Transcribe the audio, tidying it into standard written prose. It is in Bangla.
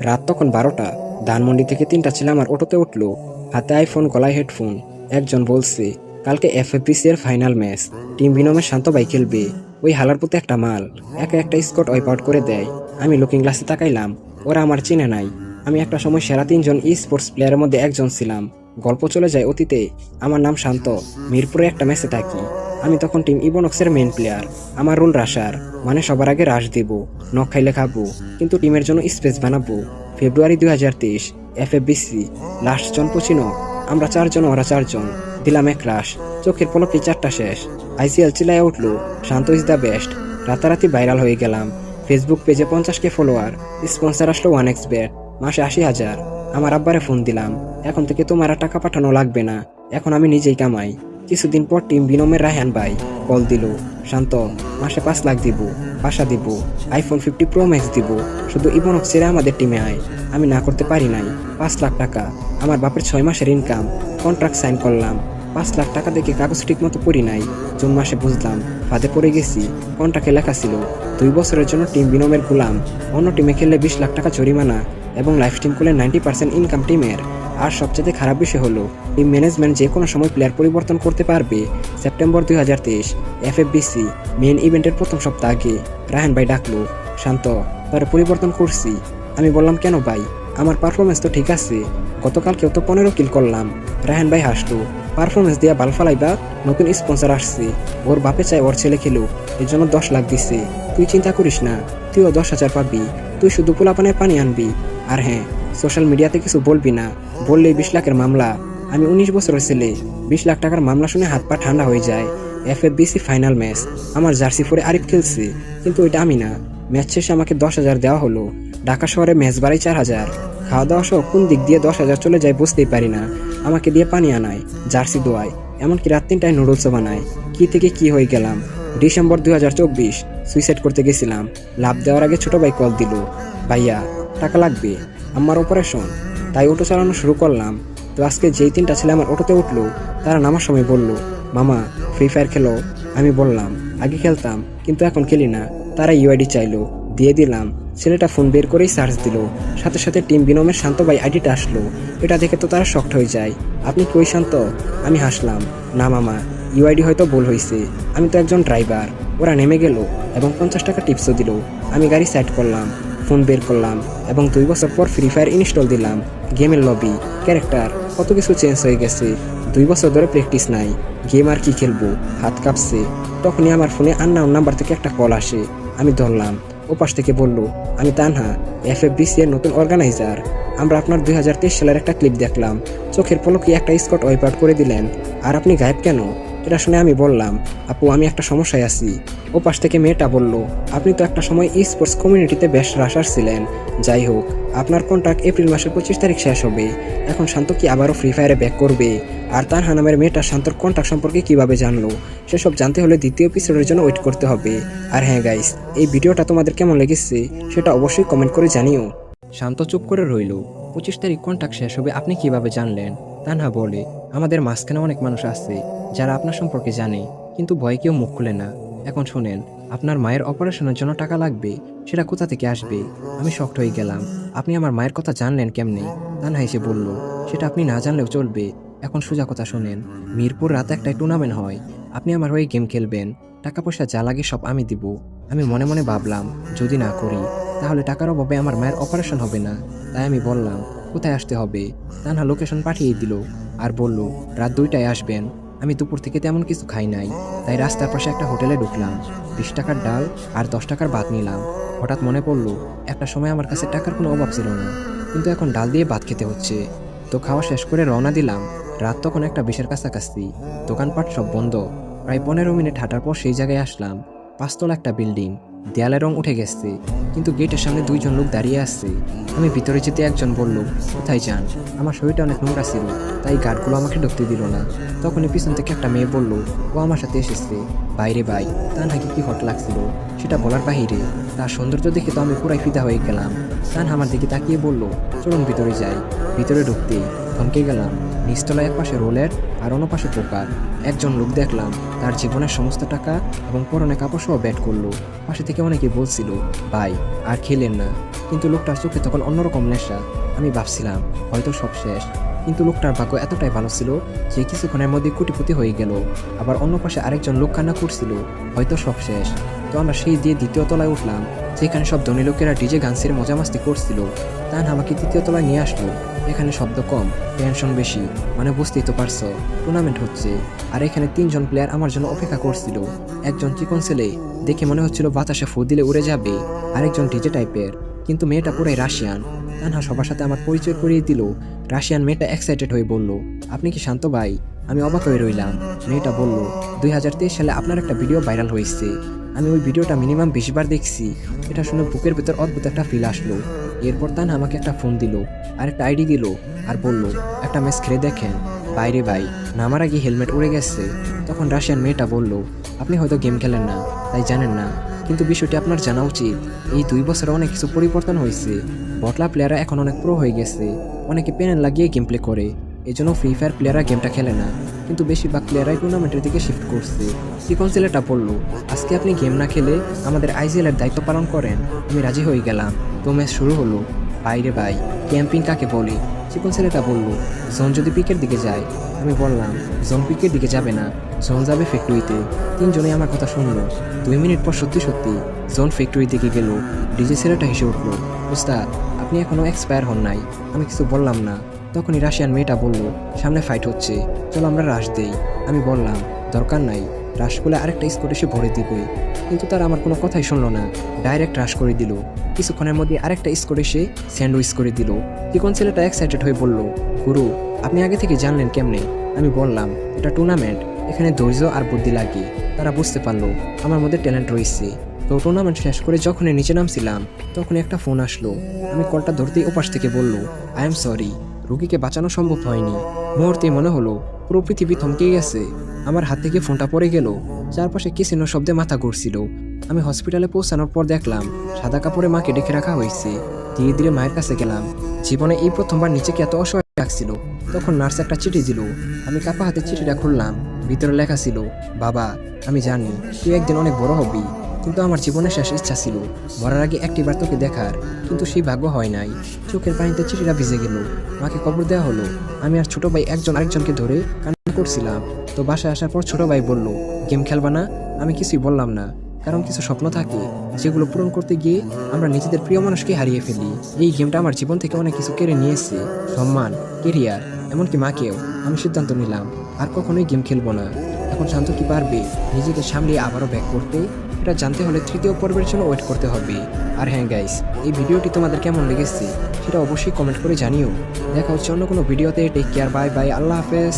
রাত তখন 12টা। ধানমন্ডি থেকে 3টা ছেলে আমার অটোতে উঠলো, হাতে আইফোন, গলায় হেডফোন। একজন বলছে, কালকে এফএফপিসি এর ফাইনাল ম্যাচ, টিম বিনমের শান্ত ভাই খেলবে। ওই হালার পুতে একটা মাল, একা একটা স্কট ওয়াইপ আউট করে দেয়। আমি লুকিং গ্লাসে তাকাইলাম, ওরা আমার চিনে নাই। আমি একটা সময় সেরা 3জন ই স্পোর্টস প্লেয়ারের মধ্যে একজন ছিলাম। গল্প চলে যায় অতীতে। আমার নাম শান্ত, মিরপুরে একটা ম্যাচে থাকি। আমি তখন টিম ইবনক্সের মেইন প্লেয়ার। আমার রুল রাশার, মানে সবার আগে রাশ দিব, নখ খাইলে খাবো, কিন্তু টিমের জন্য স্পেস বানাবো। ফেব্রুয়ারি 2023, এফএফবিসি, লাস্ট জন পচিনো। আমরা 4জন, ওরা 4জন। দিলাম এক রাশ, চোখের পলকে 4টা শেষ। আইসিএল চিল্লায় উঠলো, শান্ত ইজ দ্য বেস্ট। রাতারাতি ভাইরাল হয়ে গেলাম। ফেসবুক পেজে 50K ফলোয়ার, স্পন্সর আসলো 1xBet, মাসে 80,000। আমার আব্বারে ফোন দিলাম, এখন থেকে তোমার আর টাকা পাঠানো লাগবে না, এখন আমি নিজেই কামাই। কিছুদিন পর টিম বিনমের রায়হান ভাই কল দিল, শান্ত, মাসে 5 লাখ দিব, বাসা দিব, আইফোন 50 প্রো ম্যাক্স দিব, শুধু ইবনক ছেড়ে আমাদের টিমে আয়। আমি না করতে পারি নাই। 5 লাখ টাকা, আমার বাপের 6 মাসের ইনকাম। কন্ট্রাক্ট সাইন করলাম। 5 লাখ টাকা দেখে কাগজ ঠিক মতো পড়ি নাই। জুন মাসে বুঝলাম ফাঁদে পড়ে গেছি। কন্ট্রাক্টে লেখা ছিল 2 বছরের জন্য টিম বিনমের গোলাম। অন্য টিমে খেললে 20 লাখ টাকা জরিমানা এবং লাইফ টিম করলে 90% ইনকাম টিমের। আর সবচেয়ে খারাপ বিষয় হলো, টিম ম্যানেজমেন্ট যে কোনো সময় প্লেয়ার পরিবর্তন করতে পারবে। সেপ্টেম্বর 2023, এফএফবিসি মেইন ইভেন্টের প্রথম সপ্তাহ আগে রায়হান ভাই ডাকলো, শান্ত, তারা পরিবর্তন করছি। আমি বললাম, কেন ভাই? আমার পারফরমেন্স তো ঠিক আছে, গতকালকেও তো 15 কিল করলাম। রায়হান ভাই হাসলো, পারফরমেন্স দিয়া বাল ফালাইবা? নতুন স্পন্সর আসছে, ওর বাপে চায় ওর ছেলে খেলুক, এর জন্য 10 লাখ দিচ্ছে। তুই চিন্তা করিস না, তুইও 10,000 পাবি। তুই শুধু পোলাপানের পানি আনবি। আর হ্যাঁ, সোশ্যাল মিডিয়াতে কিছু বলবি না, বললেই 20 লাখের মামলা। আমি 19 বছরের ছেলে, 20 লাখ টাকার মামলা শুনে হাত পা ঠান্ডা হয়ে যায়। এফএফবিসি ফাইনাল ম্যাচ, আমার জার্সি পরে আরিফ খেলছে, কিন্তু ওইটা আমি না। ম্যাচ শেষে আমাকে 10,000 দেওয়া হলো। ঢাকা শহরে ম্যাচ বাড়াই 4,000। খাওয়া দাওয়া সহ কোন দিক দিয়ে 10,000 চলে যায় বুঝতেই পারি না। আমাকে দিয়ে পানি আনায়, জার্সি দোয়ায়, এমনকি রাত 3টায় নুডলসও বানায়। কি থেকে কি হয়ে গেলাম। ডিসেম্বর 2024, সুইসাইড করতে গেছিলাম। লাভ দেওয়ার আগে ছোট ভাই কল দিল, ভাইয়া টাকা লাগবে, আমার অপারেশন। তাই অটো চালানো শুরু করলাম। তো আজকে যেই 3টা ছেলে আমার অটোতে উঠলো, তারা নামার সময় বলল, মামা ফ্রি ফায়ার খেলো? আমি বললাম, আগে খেলতাম, কিন্তু এখন খেলি না। তারা ইউআইডি চাইলো, দিয়ে দিলাম। ছেলেটা ফোন বের করেই সার্চ দিল, সাথে সাথে টিম বিনমের শান্ত ভাই আইডিটা আসলো। এটা দেখে তো তারা শকড হয়ে যায়। আপনি কি ওই শান্ত? আমি হাসলাম, না মামা, ইউআইডি হয়তো ভুল হয়েছে, আমি তো একজন ড্রাইভার। ওরা নেমে গেল এবং 50 টাকা টিপসও দিল। আমি গাড়ি সাইড করলাম, ফোন বের করলাম এবং 2 বছর পর ফ্রি ফায়ার ইনস্টল দিলাম। গেমের লবি, ক্যারেক্টার, কত কিছু চেঞ্জ হয়ে গেছে। 2 বছর ধরে প্র্যাকটিস নাই, গেম আর কি খেলবো, হাত কাঁপছে। তখনই আমার ফোনে আননোন নাম্বার থেকে একটা কল আসে। আমি ধরলাম। ওপাশ থেকে বলল, আমি তানহা, এফএফবিসি এর নতুন অর্গানাইজার। আমরা আপনার 2023 সালের একটা ক্লিপ দেখলাম, চোখের পলকে একটা স্কট ওয়াইপ আউট করে দিলেন, আর আপনি গায়েব কেন? এটা শুনে আমি বললাম, আপু আমি একটা সমস্যায় আছি। ওপাশ থেকে মেয়েটা বলল, আপনি তো একটা সময় ই স্পোর্টস কমিউনিটিতে বেশ রাশার ছিলেন। যাই হোক, আপনার কন্ট্রাক্ট এপ্রিল মাসের 25 তারিখ শেষ হবে। এখন শান্ত কি আবারও ফ্রি ফায়ারে ব্যাক করবে? আর তানহা নামের মেয়েটা শান্তর কন্ট্রাক্ট সম্পর্কে কিভাবে জানলো? সেসব জানতে হলে দ্বিতীয় এপিসোডের জন্য ওয়েট করতে হবে। আর হ্যাঁ গাইস, এই ভিডিওটা তোমাদের কেমন লেগেছে সেটা অবশ্যই কমেন্ট করে জানিও। শান্ত চুপ করে রইল। 25 তারিখ কন্ট্রাক্ট শেষ হবে, আপনি কিভাবে জানলেন? তানহা বলে, আমাদের মাঝখানে অনেক মানুষ আছে যারা আপনার সম্পর্কে জানে, কিন্তু ভয়ে কেউ মুখ খুলে না। এখন শোনেন, আপনার মায়ের অপারেশনের জন্য টাকা লাগবে, সেটা কোথা থেকে আসবে? আমি শকড হয়ে গেলাম, আপনি আমার মায়ের কথা জানলেন কেমনে? তানহা এসে বলল, সেটা আপনি না জানলেও চলবে। এখন সোজা কথা শোনেন, মিরপুর রাতে একটা টুর্নামেন্ট হয়, আপনি আমার হয়ে গেম খেলবেন, টাকা পয়সা যা লাগে সব আমি দিব। আমি মনে মনে ভাবলাম, যদি না করি তাহলে টাকার অভাবে আমার মায়ের অপারেশন হবে না। তাই আমি বললাম, কোথায় আসতে হবে? তানহা লোকেশন পাঠিয়ে দিল আর বলল, রাত 2টায় আসবেন। আমি দুপুর থেকে তেমন কিছু খাই নাই, তাই রাস্তার পাশে একটা হোটেলে ঢুকলাম। 20 টাকার ডাল আর 10 টাকার ভাত নিলাম। হঠাৎ মনে পড়লো, একটা সময় আমার কাছে টাকার কোনো অভাব ছিল না, কিন্তু এখন ডাল দিয়ে ভাত খেতে হচ্ছে। তো খাওয়া শেষ করে রওনা দিলাম। রাত তখন একটা 20-এর কাছাকাছি, দোকানপাট সব বন্ধ। প্রায় 15 মিনিট হাঁটার পর সেই জায়গায় আসলাম। 5 তলা একটা বিল্ডিং, দেয়ালের রং উঠে গেছে, কিন্তু গেটের সামনে 2জন লোক দাঁড়িয়ে আছে। আমি ভিতরে যেতে একজন বলল, কোথায় যান? আমার শরীরটা অনেক নোংরা ছিল, তাই গার্ডগুলো আমাকে ঢুকতে দিল না। তখনই পিছন থেকে একটা মেয়ে বলল, ও আমার সাথে এসেছে। বাইরে ভাই, তা নাকি কি হট লাগছিল সেটা বলার বাহিরে। তার সৌন্দর্য দেখে তো আমি পুরাই ফিদা হয়ে গেলাম। তান আমার দিকে তাকিয়ে বলল, চলুন ভিতরে যাই। ভিতরে ঢুকতেই থমকে গেলাম। নিচতলায় এক পাশে রোলের আর অন্য পাশে পোকার। একজন লোক দেখলাম তার জীবনের সমস্ত টাকা এবং পরনে কাপড় সহ ব্যাট করলো। পাশে থেকে অনেকে বলছিল, ভাই আর খেলেন না। কিন্তু লোকটার চোখে তখন অন্যরকম নেশা। আমি ভাবছিলাম হয়তো সব শেষ, কিন্তু লোকটার ভাগ্য এতটাই ভালো ছিল যে কিছুক্ষণের মধ্যে কোটিপতি হয়ে গেল। আবার অন্য পাশে আরেকজন লোক কান্না করছিল, হয়তো সব শেষ। তো আমরা সেই দিয়ে দ্বিতীয় তলায় উঠলাম, যেখানে সব ধনী লোকেরা ডিজে গান ছেড়ে মজামাস্তি করছিল। তান আমাকে তৃতীয় তলায় নিয়ে আসলো। এখানে শব্দ কম, টেনশন বেশি, মানে বুঝতেই তো পারছো টুর্নামেন্ট হচ্ছে। আর এখানে 3জন প্লেয়ার আমার জন্য অপেক্ষা করছিল। একজন চিকন ছেলে, দেখে মনে হচ্ছিল বাতাসে ফু দিলে উড়ে যাবে। আরেকজন ডিজে টাইপের, কিন্তু মেয়েটা পুরাই রাশিয়ান। তানহা সবার সাথে আমার পরিচয় করিয়ে দিল। রাশিয়ান মেয়েটা এক্সাইটেড হয়ে বলল, আপনি কি শান্ত ভাই? আমি অবাক হয়ে রইলাম। মেয়েটা বলল, 2023 সালে আপনার একটা ভিডিও ভাইরাল হয়েছে। আমি ওই ভিডিওটা মিনিমাম 20 বার দেখছি। এটা শুনে বুকের ভেতর অদ্ভুত একটা ফিল আসলো। এরপর তান আমাকে একটা ফোন দিল, আর একটা আইডি দিল, আর বলল, একটা ম্যাচ খেলে দেখেন। বাইরে ভাই, নামার আগে হেলমেট উড়ে গেছে। তখন রাশিয়ান মেয়েটা বলল, আপনি হয়তো গেম খেলেন না, তাই জানেন না, কিন্তু বিষয়টি আপনার জানা উচিত। এই 2 বছরে অনেক কিছু পরিবর্তন হয়েছে। বটলা প্লেয়াররা এখন অনেক প্রো হয়ে গেছে। অনেকে প্যানেল লাগিয়ে গেম প্লে করে। এজন্য ফ্রি ফায়ার প্লেয়াররা গেমটা খেলে না, কিন্তু বেশিরভাগ প্লেয়াররাই টুর্নামেন্টের দিকে শিফট করছে। চিকন ছেলেটা বলল, আজকে আপনি গেম না খেলে আমাদের আইজিএল এর দায়িত্ব পালন করেন। আমি রাজি হয়ে গেলাম। তো ম্যাচ শুরু হলো। বাইরে ভাই, ক্যাম্পিং কাকে বলে? চিকন ছেলেটা বলল, জোন যদি পিকের দিকে যায়। আমি বললাম, জোন পিকের দিকে যাবে না, জোন যাবে ফ্যাক্টরিতে। 3জনই আমার কথা শুনলো। 2 মিনিট পর সত্যি সত্যি জোন ফ্যাক্টরির দিকে গেল। ডিজে ছেলেটা হেসে উঠলো, উস্তাদ আপনি এখনো এক্সপায়ার হন নাই। আমি কিছু বললাম না। তখনই রাশিয়ান মেয়েটা বলল, সামনে ফাইট হচ্ছে, চলো আমরা রাশ দেই। আমি বললাম, দরকার নাই, রাশ করলে আরেকটা স্কোর এসে ভরে দিবে। কিন্তু তারা আমার কোনো কথাই শুনলো না, ডাইরেক্ট রাশ করে দিল। কিছুক্ষণের মধ্যে আরেকটা স্কোর এসে স্যান্ডউইচ করে দিল। চিকন ছেলেটা এক্সাইটেড হয়ে বলল, গুরু আপনি আগে থেকে জানলেন কেমনে? আমি বললাম, এটা টুর্নামেন্ট, এখানে ধৈর্য আর বুদ্ধি লাগে। তারা বুঝতে পারলো আমার মধ্যে ট্যালেন্ট রয়েছে। তো টুর্নামেন্ট শেষ করে যখনই নিচে নামছিলাম, তখন একটা ফোন আসলো। আমি কলটা ধরতেই ওপাশ থেকে বলল, আই এম সরি, রুগীকে বাঁচানো সম্ভব হয়নি। মুহূর্তে মনে হলো পুরো পৃথিবী থমকে গেছে। আমার হাত থেকে ফোনটা পড়ে গেল। চারপাশে কিসিনো শব্দে মাথা ঘুরছিল। আমি হসপিটালে পৌঁছানোর পর দেখলাম সাদা কাপড়ে মাকে ডেকে রাখা হয়েছে। ধীরে ধীরে মায়ের কাছে গেলাম। জীবনে এই প্রথমবার নিচেকে এত অসহায় লাগছিল। তখন নার্স একটা চিঠি দিল। আমি কাপা হাতে চিঠিটা খুললাম। ভিতরে লেখা ছিল, বাবা আমি জানি তুই একদিন অনেক বড় হবি, কিন্তু আমার জীবনের শেষ ইচ্ছা ছিল মরার আগে একটিবার তোকে দেখার, কিন্তু সেই ভাগ্য হয় নাই। চোখের পানিতে চিঠিটা ভিজে গেল। মাকে কবর দেওয়া হলো। আমি আর ছোট ভাই একজন আরেকজনকে ধরে কান্না করছিলাম। তো বাসায় আসার পর ছোট ভাই বলল, গেম খেলবা না? আমি কিছুই বললাম না, কারণ কিছু স্বপ্ন থাকে যেগুলো পূরণ করতে গিয়ে আমরা নিজেদের প্রিয় মানুষকে হারিয়ে ফেলি। এই গেমটা আমার জীবন থেকে অনেক কিছু কেড়ে নিয়েছে, সম্মান, কেরিয়ার, এমনকি মাকেও। আমি সিদ্ধান্ত নিলাম আর কখনোই গেম খেলবো না। এখন শান্ত কি পারবে নিজেকে সামলিয়ে আবারও ব্যাক করতে? এটা জানতে হলে 3য় পর্বের জন্য ওয়েট করতে হবে। আর হ্যাঁ গাইস, এই ভিডিওটি তোমাদের কেমন লেগেছে সেটা অবশ্যই কমেন্ট করে জানিও। দেখা হচ্ছে অন্য কোনো ভিডিওতে। টেক কেয়ার, বাই বাই, আল্লাহ হাফেজ।